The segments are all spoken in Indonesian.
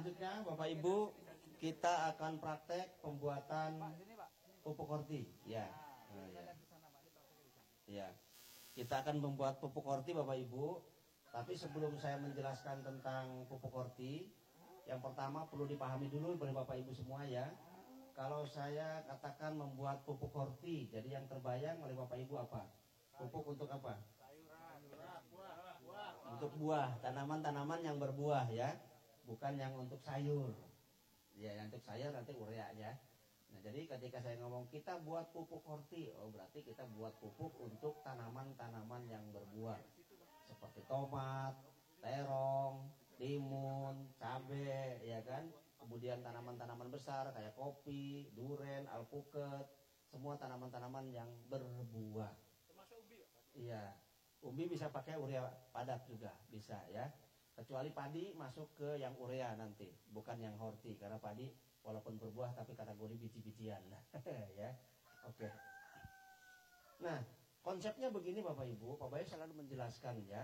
selanjutnya Bapak Ibu kita akan praktek pembuatan pupuk horti. Ya. Nah, ya. Ya. Kita akan membuat pupuk horti Bapak Ibu. Tapi sebelum saya menjelaskan tentang pupuk horti, yang pertama perlu dipahami dulu oleh Bapak Ibu semua ya. Kalau saya katakan membuat pupuk horti, jadi yang terbayang oleh Bapak Ibu apa? Pupuk untuk apa? Untuk buah, tanaman-tanaman yang berbuah ya, bukan yang untuk sayur. Ya, yang untuk sayur nanti urea ya. Nah, jadi ketika saya ngomong kita buat pupuk horti, oh berarti kita buat pupuk untuk tanaman-tanaman yang berbuah. Seperti tomat, terong, timun, cabai, ya kan? Kemudian tanaman-tanaman besar kayak kopi, duren, alpukat, semua tanaman-tanaman yang berbuah. Termasuk umbi, Pak? Iya. Umbi bisa pakai urea padat juga, bisa ya. Kecuali padi masuk ke yang urea nanti, bukan yang horti karena padi walaupun berbuah tapi kategori biji-bijian. Ya. Oke. Nah, konsepnya begini Bapak Ibu, Pak Bayu selalu menjelaskan ya.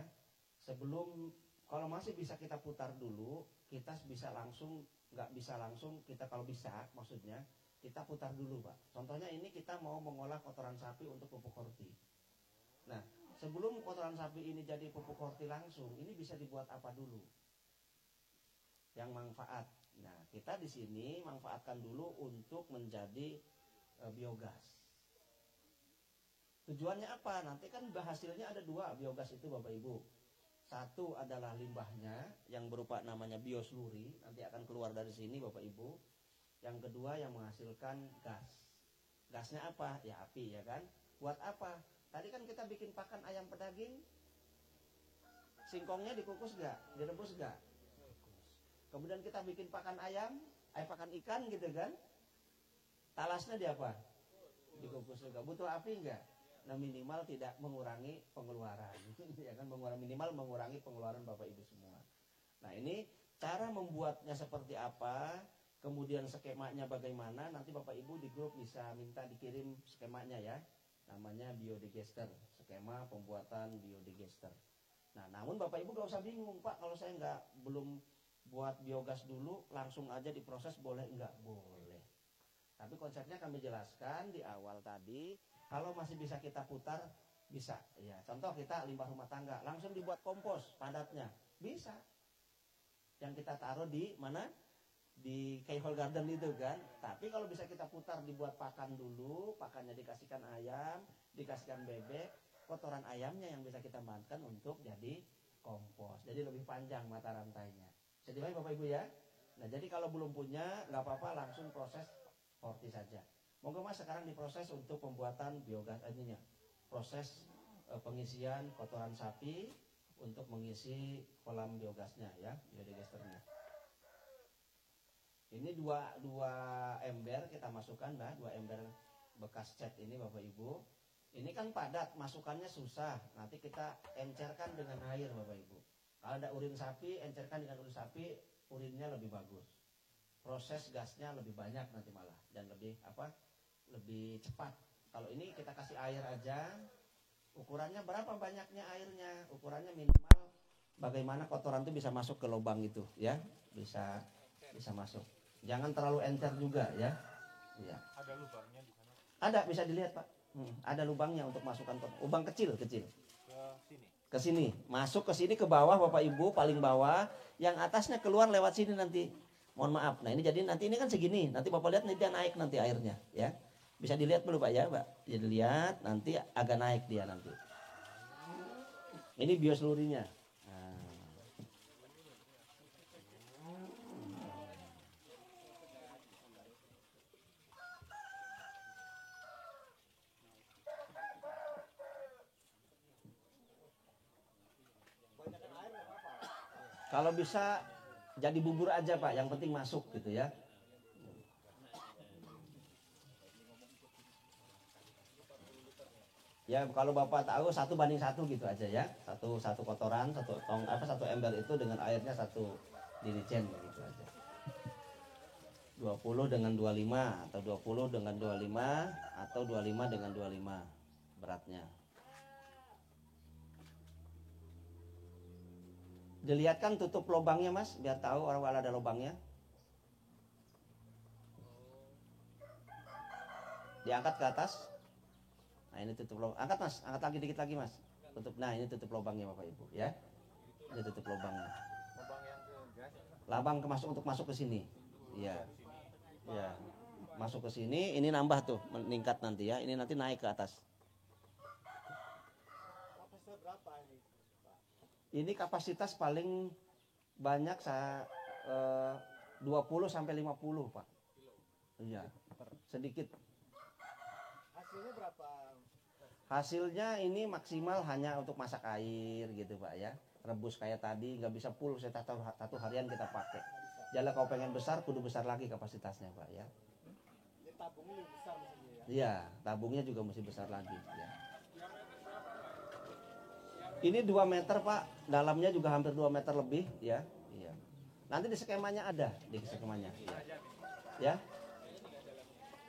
Sebelum kalau masih bisa kita putar dulu, kita bisa langsung, nggak bisa langsung, kita kalau bisa maksudnya kita putar dulu Pak. Contohnya ini kita mau mengolah kotoran sapi untuk pupuk horti. Nah, sebelum kotoran sapi ini jadi pupuk horti langsung, ini bisa dibuat apa dulu? Yang manfaat. Nah, kita di sini manfaatkan dulu untuk menjadi biogas. Tujuannya apa? Nanti kan hasilnya ada dua biogas itu Bapak Ibu. Satu adalah limbahnya yang berupa namanya biosluri, nanti akan keluar dari sini Bapak Ibu. Yang kedua yang menghasilkan gas. Gasnya apa? Ya api ya kan? Buat apa? Tadi kan kita bikin pakan ayam pedaging, singkongnya dikukus gak? Direbus gak? Kemudian kita bikin pakan ayam, pakan ikan gitu kan? Talasnya di apa? Dikukus juga. Butuh api enggak? Nah minimal tidak mengurangi pengeluaran. Ya kan, minimal mengurangi pengeluaran Bapak Ibu semua. Nah ini cara membuatnya seperti apa? Kemudian skemanya bagaimana? Nanti Bapak Ibu di grup bisa minta dikirim skemanya ya. Namanya biodigester, skema pembuatan biodigester. Nah, namun Bapak Ibu gak usah bingung, Pak, kalau saya belum buat biogas dulu, langsung aja diproses boleh enggak? Boleh. Tapi konsepnya kami jelaskan di awal tadi, kalau masih bisa kita putar, bisa. Ya, contoh kita limbah rumah tangga, langsung dibuat kompos padatnya, bisa. Yang kita taruh di mana? Di Keyhole Garden itu kan. Tapi kalau bisa kita putar dibuat pakan dulu, pakannya dikasihkan ayam, dikasihkan bebek, kotoran ayamnya yang bisa kita manfaatkan untuk jadi kompos. Jadi lebih panjang mata rantainya. Jadi Bapak Ibu ya. Nah jadi kalau belum punya nggak apa-apa, langsung proses horti saja. Monggo Mas sekarang diproses untuk pembuatan biogas ininya. Proses pengisian kotoran sapi untuk mengisi kolam biogasnya ya, biodigesternya. Ini dua ember kita masukkan, Mbak, 2 ember bekas cat ini Bapak Ibu. Ini kan padat, masukannya susah. Nanti kita encerkan dengan air Bapak Ibu. Kalau ada urin sapi, encerkan dengan urin sapi, urinnya lebih bagus. Proses gasnya lebih banyak nanti malah dan lebih lebih cepat. Kalau ini kita kasih air aja. Ukurannya berapa banyaknya airnya? Ukurannya minimal bagaimana kotoran itu bisa masuk ke lubang itu ya. Bisa masuk. Jangan terlalu encer juga ya. Iya. Ada lubangnya di sana? Ada, bisa dilihat Pak. Ada lubangnya untuk masukkan lubang kecil. Ke sini. Ke sini, masuk ke sini ke bawah Bapak Ibu, paling bawah. Yang atasnya keluar lewat sini nanti. Mohon maaf. Nah ini jadi nanti ini kan segini. Nanti Bapak lihat nanti dia naik nanti airnya ya. Bisa dilihat dulu Pak ya, Pak. Jadi lihat nanti agak naik dia nanti. Ini bioslurinya. Kalau bisa jadi bubur aja Pak, yang penting masuk gitu ya. Ya kalau Bapak tahu 1:1 gitu aja ya. Satu kotoran, satu ember itu dengan airnya 1 dirijen gitu aja. 20 dengan 25 atau 20 dengan 25 atau 25 dengan 25 beratnya. Dilihatkan tutup lubangnya Mas, biar tahu orang ada lubangnya. Diangkat ke atas. Nah, ini tutup lubang. Angkat Mas, angkat lagi dikit lagi Mas. Tutup. Nah, ini tutup lubangnya Bapak Ibu ya. Ini tutup lubangnya. Lubang yang ke gas. Labang untuk masuk ke sini. Iya. Ya. Masuk ke sini, ini nambah tuh, meningkat nanti ya. Ini nanti naik ke atas. Kapasitas berapa ini, Pak? Ini kapasitas paling banyak 20 sampai 50, Pak. Iya. Sedikit. Hasilnya berapa? Hasilnya ini maksimal hanya untuk masak air gitu Pak ya. Rebus kayak tadi, nggak bisa full satu harian kita pakai. Jadi kalau pengen besar, kudu besar lagi kapasitasnya Pak ya. Jadi tabungnya lebih besar maksudnya ya? Iya, tabungnya juga mesti besar lagi ya. Ini 2 meter Pak, dalamnya juga hampir 2 meter lebih ya. Iya. Nanti di skemanya ada, di skemanya. Ya. Ya.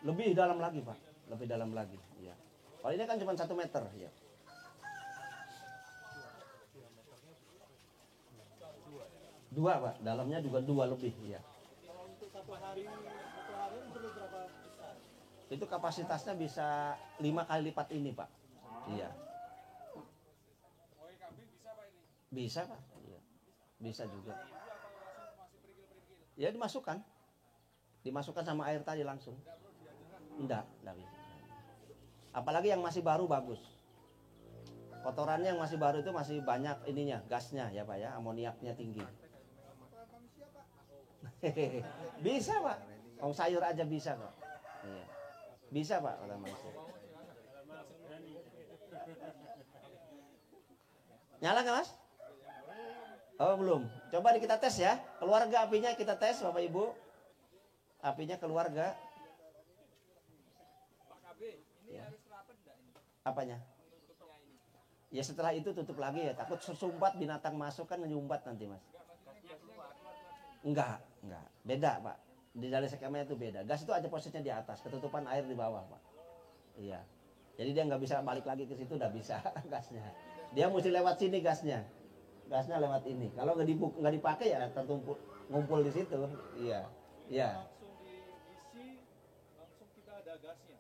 Lebih dalam lagi Pak, lebih dalam lagi. Ya. Kalau ini kan cuma 1 meter ya. 2 Pak, dalamnya juga 2 lebih ya. Kalau untuk satu hari perlu berapa besar? Itu kapasitasnya bisa 5 kali lipat ini Pak. Iya. Bisa Pak. Iya. Bisa juga. Ya dimasukkan. Dimasukkan sama air tadi langsung. Enggak bisa. Apalagi yang masih baru bagus. Kotorannya yang masih baru itu masih banyak ininya, gasnya ya Pak ya, amoniaknya tinggi. Bisa Pak. Sayur aja bisa Pak. Iya. Bisa Pak kata manusia. Nyala nggak Mas? Oh belum. Coba kita tes ya. Keluarga apinya kita tes Bapak Ibu. Apinya keluarga. Ya. Apanya? Ya setelah itu tutup lagi ya. Takut sesumbat binatang masuk kan nyumbat nanti Mas. Enggak. Beda Pak. Di dalam skemanya itu beda. Gas itu aja posisinya di atas, ketutupan air di bawah Pak. Iya. Jadi dia nggak bisa balik lagi ke situ, udah bisa gasnya. Dia mesti lewat sini gasnya. Gasnya lewat ini. Kalau nggak dipakai ya tertumpuk ngumpul di situ. Iya. Langsung diisi, langsung kita ada gasnya.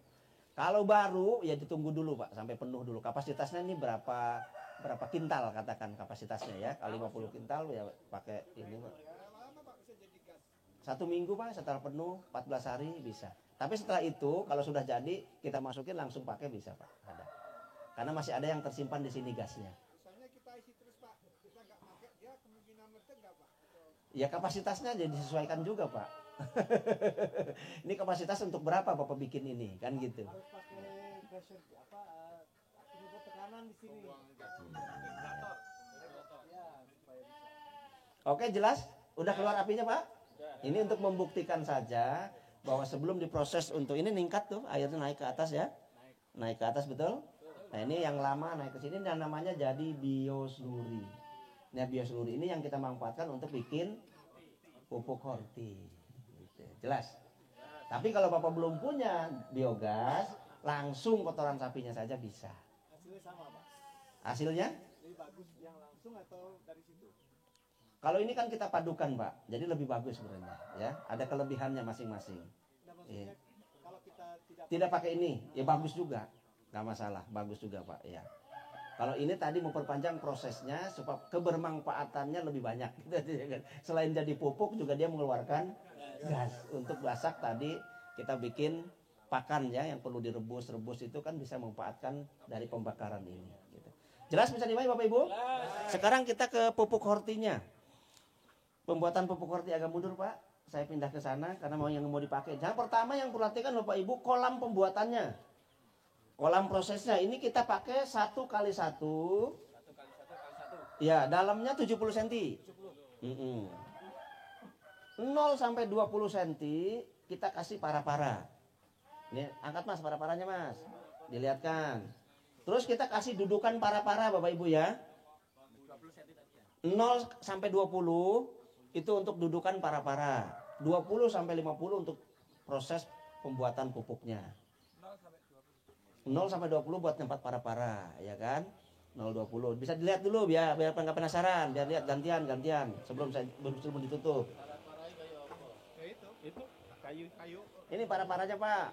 Kalau baru ya ditunggu dulu Pak sampai penuh dulu. Kapasitasnya ini berapa kintal katakan kapasitasnya ya. Kalau 50 kintal ya pakai ini Pak. Lama Pak bisa jadi gas? 1 minggu Pak setelah penuh 14 hari bisa. Tapi setelah itu kalau sudah jadi kita masukin langsung pakai bisa Pak. Ada. Karena masih ada yang tersimpan di sini gasnya. Misalnya kita isi terus Pak, kita nggak pakai, dia kemungkinan meledak nggak Pak? Ya kapasitasnya jadi disesuaikan juga Pak. Ini kapasitas untuk berapa Bapak bikin ini kan gitu. Harus pakai pressure penyebut tekanan di sini. Ya, supaya bisa. Oke jelas? Udah keluar apinya Pak? Ini untuk membuktikan saja bahwa sebelum diproses untuk ini meningkat tuh airnya naik ke atas ya. Naik ke atas betul? Nah ini yang lama naik ke sini dan namanya jadi biosluri. Nah biosluri ini yang kita manfaatkan untuk bikin pupuk horti. Gitu. Jelas? Tapi kalau Bapak belum punya biogas, langsung kotoran sapinya saja bisa. Hasilnya sama Pak? Hasilnya? Lebih bagus yang langsung atau dari situ? Kalau ini kan kita padukan Pak, jadi lebih bagus sebenarnya. Ya, ada kelebihannya masing-masing. Nah, maksudnya kalau kita Tidak pakai ini, ya bagus juga. Nggak masalah, bagus juga Pak ya. Kalau ini tadi memperpanjang prosesnya supaya kebermanfaatannya lebih banyak. Selain jadi pupuk juga dia mengeluarkan gas. Untuk masak tadi kita bikin pakan ya yang perlu direbus itu kan bisa memanfaatkan dari pembakaran ini. Gitu. Jelas bisa dimana Bapak Ibu? Sekarang kita ke pupuk hortinya. Pembuatan pupuk horti agak mundur Pak. Saya pindah ke sana karena mau dipakai. Yang pertama yang perhatikan Bapak Ibu kolam pembuatannya. Kolam prosesnya ini kita pakai 1 kali 1. Ya, dalamnya 70 cm. 0 sampai 20 cm kita kasih para-para. Ini angkat Mas para-paranya Mas. Dilihatkan. Terus kita kasih dudukan para-para Bapak Ibu ya. 0 sampai 20 itu untuk dudukan para-para. 20 sampai 50 untuk proses pembuatan pupuknya. 0 sampai 20 buat tempat para-para, ya kan? 0-20. Bisa dilihat dulu biar nggak penasaran, biar lihat gantian sebelum ditutup. itu Kayu-kayu. Ini para-paranya Pak.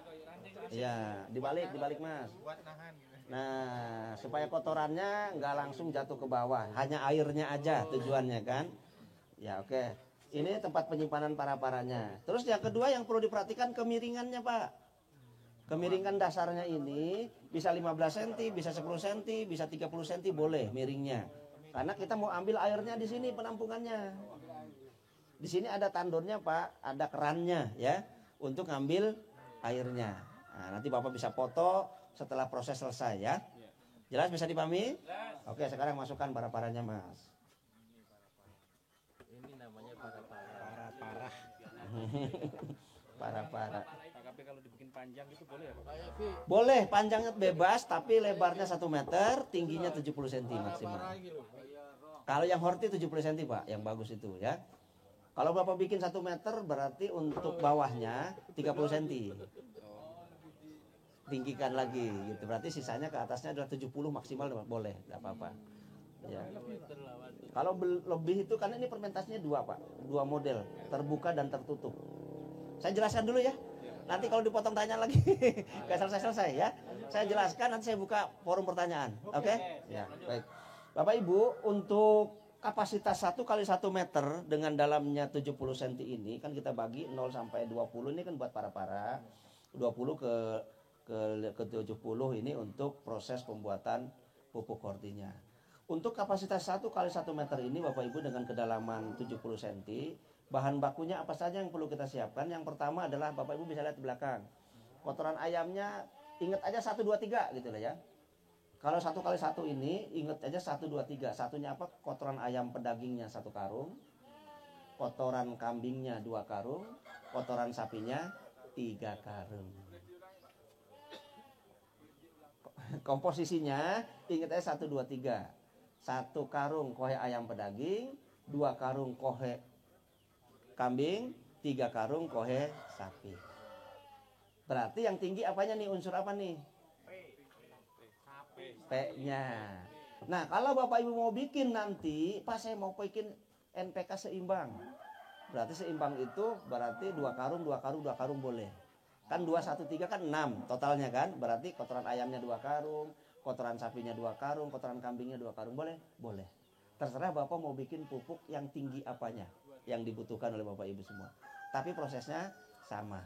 Iya, dibalik Mas. Buat nahan gitu. Nah, supaya kotorannya nggak langsung jatuh ke bawah, hanya airnya aja tujuannya kan. Ya oke. Ini tempat penyimpanan para-paranya. Terus yang kedua yang perlu diperhatikan kemiringannya Pak. Kemiringan dasarnya ini bisa 15 cm, bisa 10 cm, bisa 30 cm boleh miringnya. Karena kita mau ambil airnya di sini penampungannya. Di sini ada tandonnya Pak, ada kerannya ya untuk ngambil airnya. Nah, nanti Bapak bisa foto setelah proses selesai ya. Jelas bisa dipahami? Oke, sekarang masukkan para-paranya Mas. Ini namanya para-para. Parah-parah. Para-para. Tapi kalau dibikin panjang itu boleh ya Pak? Boleh, panjangnya bebas tapi lebarnya 1 meter, tingginya 70 cm maksimal. Kalau yang horti 70 cm Pak, yang bagus itu ya. Kalau Bapak bikin 1 meter berarti untuk bawahnya 30 cm. Tinggikan lagi gitu. Berarti sisanya ke atasnya adalah 70 maksimal boleh, enggak apa-apa. Ya. Kalau lebih itu karena ini fermentasinya 2 Pak, 2 model, terbuka dan tertutup. Saya jelaskan dulu ya. Nanti kalau dipotong tanya lagi nggak selesai ya. Saya jelaskan nanti saya buka forum pertanyaan. Oke? Ya, baik. Bapak Ibu, untuk kapasitas 1 kali 1 meter dengan dalamnya 70 cm ini kan kita bagi 0 sampai 20 ini kan buat para-para. 20 ke 70 ini untuk proses pembuatan pupuk hortinya. Untuk kapasitas 1 kali 1 meter ini Bapak Ibu dengan kedalaman 70 cm, bahan bakunya apa saja yang perlu kita siapkan? Yang pertama adalah Bapak Ibu bisa lihat di belakang. Kotoran ayamnya ingat aja 1 2 3 gitu lah ya. Kalau 1 kali 1 ini ingat aja 1 2 3. Satunya apa? Kotoran ayam pedagingnya 1 karung. Kotoran kambingnya 2 karung, kotoran sapinya 3 karung. Komposisinya ingat aja 1 2 3. 1 karung kohe ayam pedaging, 2 karung kohe kambing, 3 karung kohe sapi. Berarti yang tinggi apanya nih? Unsur apa nih? P-nya. Nah, kalau Bapak Ibu mau bikin nanti, pas saya mau bikin NPK seimbang. Berarti seimbang itu berarti 2 karung, 2 karung, 2 karung boleh. Kan 2 1 3 kan 6 totalnya kan. Berarti kotoran ayamnya 2 karung, kotoran sapinya 2 karung, kotoran kambingnya 2 karung boleh? Boleh. Terserah Bapak mau bikin pupuk yang tinggi apanya yang dibutuhkan oleh Bapak Ibu semua. Tapi prosesnya sama.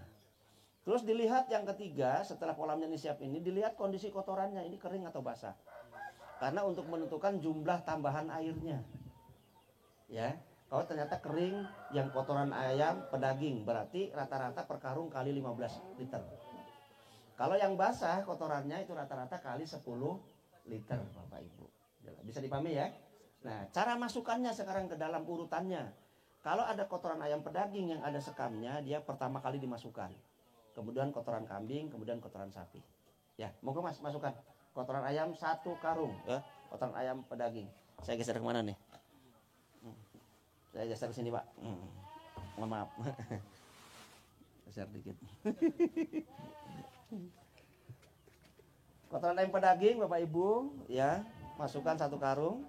Terus dilihat yang ketiga, setelah kolamnya ini siap ini, dilihat kondisi kotorannya ini kering atau basah. Karena untuk menentukan jumlah tambahan airnya. Ya, kalau ternyata kering yang kotoran ayam pedaging, berarti rata-rata per karung kali 15 liter. Kalau yang basah kotorannya itu rata-rata kali 10 liter Bapak Ibu. Bisa dipahami ya? Nah, cara masukkannya sekarang ke dalam urutannya. Kalau ada kotoran ayam pedaging yang ada sekamnya, dia pertama kali dimasukkan. Kemudian kotoran kambing, kemudian kotoran sapi. Ya, monggo Mas masukkan. Kotoran ayam 1 karung, ya. Kotoran ayam pedaging. Saya geser kemana nih? Saya geser ke sini, Pak. Mohon maaf. Geser dikit. Kotoran ayam pedaging, Bapak Ibu, ya, masukkan 1 karung.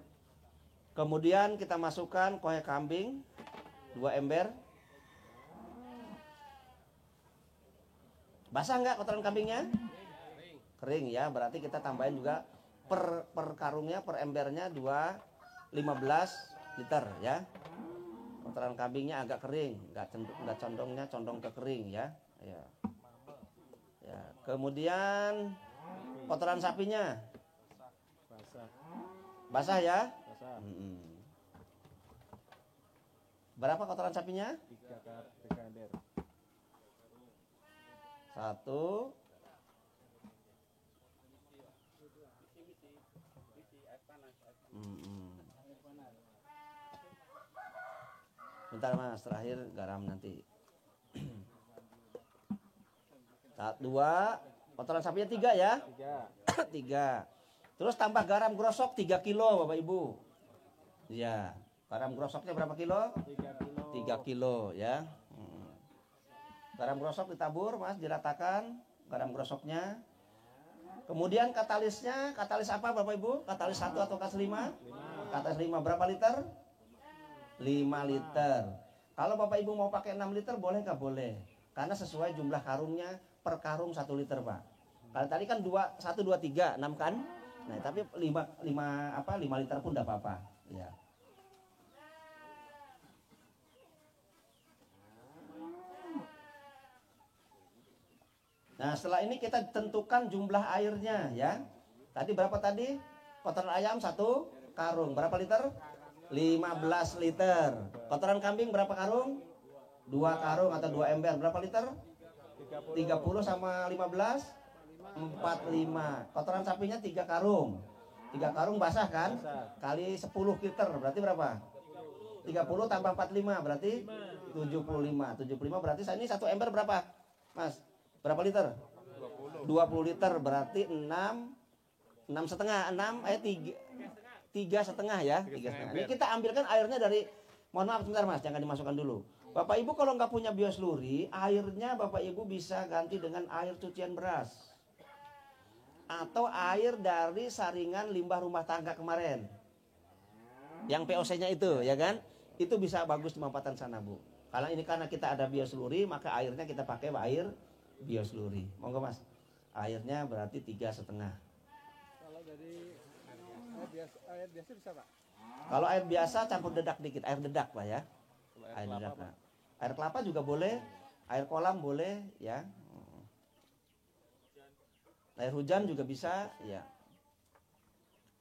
Kemudian kita masukkan kohe kambing 2 ember. Basah nggak kotoran kambingnya? Kering ya, berarti kita tambahin juga per karungnya, per embernya 15 liter ya. Kotoran kambingnya agak kering, nggak condong ke kering ya. Ya. Ya. Kemudian kotoran sapinya basah ya. Berapa kotoran sapinya? 3 ember. 1. Bentar Mas, terakhir garam nanti. 2. Kotoran sapinya 3 ya? 3. Terus tambah garam grosok 3 kilo Bapak Ibu. Iya. Garam grosoknya berapa kilo? 3 kilo ya. Garam grosok ditabur Mas, diratakan garam grosoknya. Kemudian katalisnya, katalis apa Bapak Ibu? Katalis 1 atau katalis 5? Katalis 5 berapa liter? 5 liter. Kalau Bapak Ibu mau pakai 6 liter boleh nggak? Boleh. Karena sesuai jumlah karungnya, per karung 1 liter, Pak. Kalau tadi kan 2, 1, 2, 3, 6 kan? Nah, tapi 5 liter pun enggak apa-apa. Ya. Nah, setelah ini kita tentukan jumlah airnya ya. Tadi berapa tadi? Kotoran ayam 1 karung. Berapa liter? 15 liter. Kotoran kambing berapa karung? 2 karung atau 2 ember. Berapa liter? 30 sama 15? 45. Kotoran sapinya 3 karung. 3 karung basah kan? Kali 10 liter. Berarti berapa? 30 tambah 45 berarti 75. 75 berarti ini 1 ember berapa? Mas, berapa liter? 20 liter berarti 3,5 ya. 3,5. Ini kita ambilkan airnya dari, mohon maaf sebentar Mas, jangan dimasukkan dulu. Bapak Ibu kalau nggak punya biosluri, airnya Bapak Ibu bisa ganti dengan air cucian beras. Atau air dari saringan limbah rumah tangga kemarin. Yang POC-nya itu, ya kan? Itu bisa bagus dimanfaatkan sana, Bu. Kalau ini karena kita ada biosluri, maka airnya kita pakai air biosluri. Monggo Mas. Airnya berarti 3,5. Kalau dari air biasa bisa, Pak? Kalau air biasa campur dedak dikit, air dedak Pak ya. Air dedak. Pak. Air kelapa juga boleh, air kolam boleh ya. Air hujan juga bisa ya.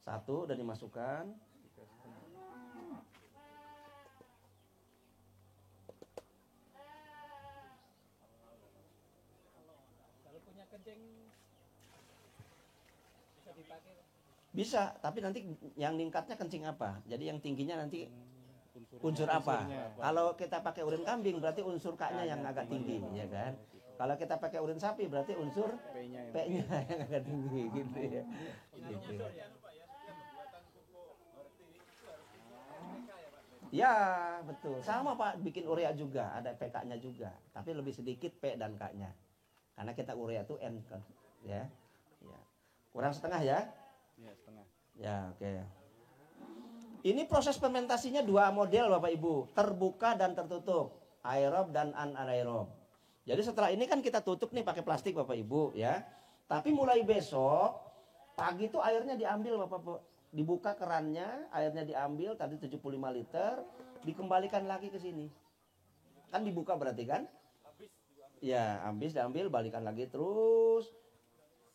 1 udah dimasukkan. Kalau punya kencing bisa dipakai. Bisa, tapi nanti yang ningkatnya kencing apa? Jadi yang tingginya nanti unsur apa? Kalau kita pakai urin kambing berarti unsur K-nya yang agak tinggi, ya kan? Kalau kita pakai urin sapi berarti unsur P-nya yang agak tinggi gitu ya. Gitu. Ya, betul. Sama Pak, bikin urea juga, ada PK-nya juga, tapi lebih sedikit P dan K-nya. Karena kita urea itu N kan, ya. Ya. Kurang setengah ya? Ya, setengah. Ya, oke. Ini proses fermentasinya 2 model Bapak Ibu, terbuka dan tertutup, aerob dan anaerob. Jadi setelah ini kan kita tutup nih pakai plastik Bapak Ibu ya. Tapi mulai besok pagi itu airnya diambil Bapak Ibu. Dibuka kerannya, airnya diambil tadi 75 liter, dikembalikan lagi ke sini. Kan dibuka berarti kan? Ya, habis diambil, balikan lagi terus.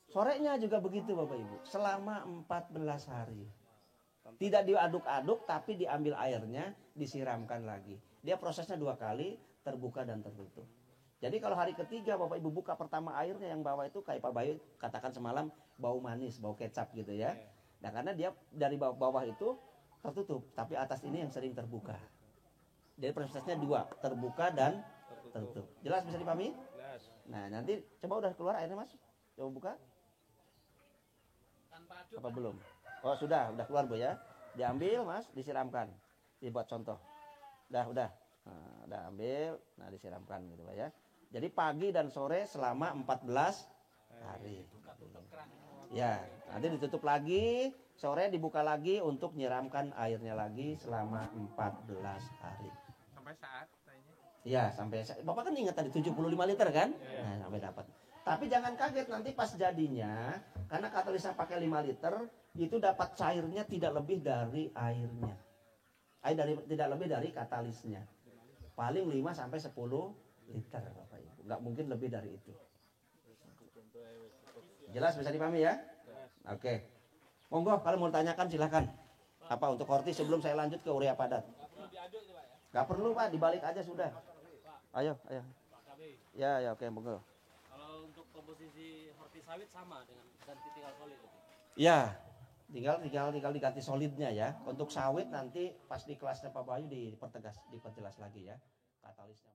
Sorenya juga begitu Bapak Ibu, selama 14 hari. Tidak diaduk-aduk tapi diambil airnya, disiramkan lagi. Dia prosesnya 2 kali, terbuka dan tertutup. Jadi kalau hari ketiga Bapak Ibu buka pertama airnya yang bawah itu kayak Pak Bayu katakan semalam bau manis, bau kecap gitu ya. Nah karena dia dari bawah itu tertutup, tapi atas ini yang sering terbuka. Jadi prosesnya 2, terbuka dan tertutup. Jelas bisa dipahami? Jelas. Nah nanti coba udah keluar airnya Mas, coba buka. Apa belum? Oh sudah keluar Bu ya. Diambil Mas, disiramkan. Dibuat contoh. Udah. Nah, udah ambil, nah disiramkan gitu Pak ya. Jadi pagi dan sore selama 14 hari. Ya, nanti ditutup lagi, sore dibuka lagi untuk nyiramkan airnya lagi selama 14 hari. Sampai saat kayaknya. Ya, sampai Bapak kan ingat tadi 75 liter kan? Nah, sampai dapat. Tapi jangan kaget nanti pas jadinya, karena katalisnya pakai 5 liter, itu dapat cairnya tidak lebih dari airnya. Tidak lebih dari katalisnya. Paling 5 sampai 10 liter Bapak Ibu. Nggak mungkin lebih dari itu. Jelas bisa dipahami ya? Oke. Monggo kalau mau tanyakan silahkan. Apa untuk horti sebelum saya lanjut ke urea padat? Nggak perlu Pak, dibalik aja sudah. Ayo. Ya oke monggo. Kalau untuk komposisi horti sawit sama dengan ganti tinggal solid itu. Ya, tinggal diganti solidnya ya. Untuk sawit nanti pas di kelasnya Pak Bayu diperjelas lagi ya katalisnya.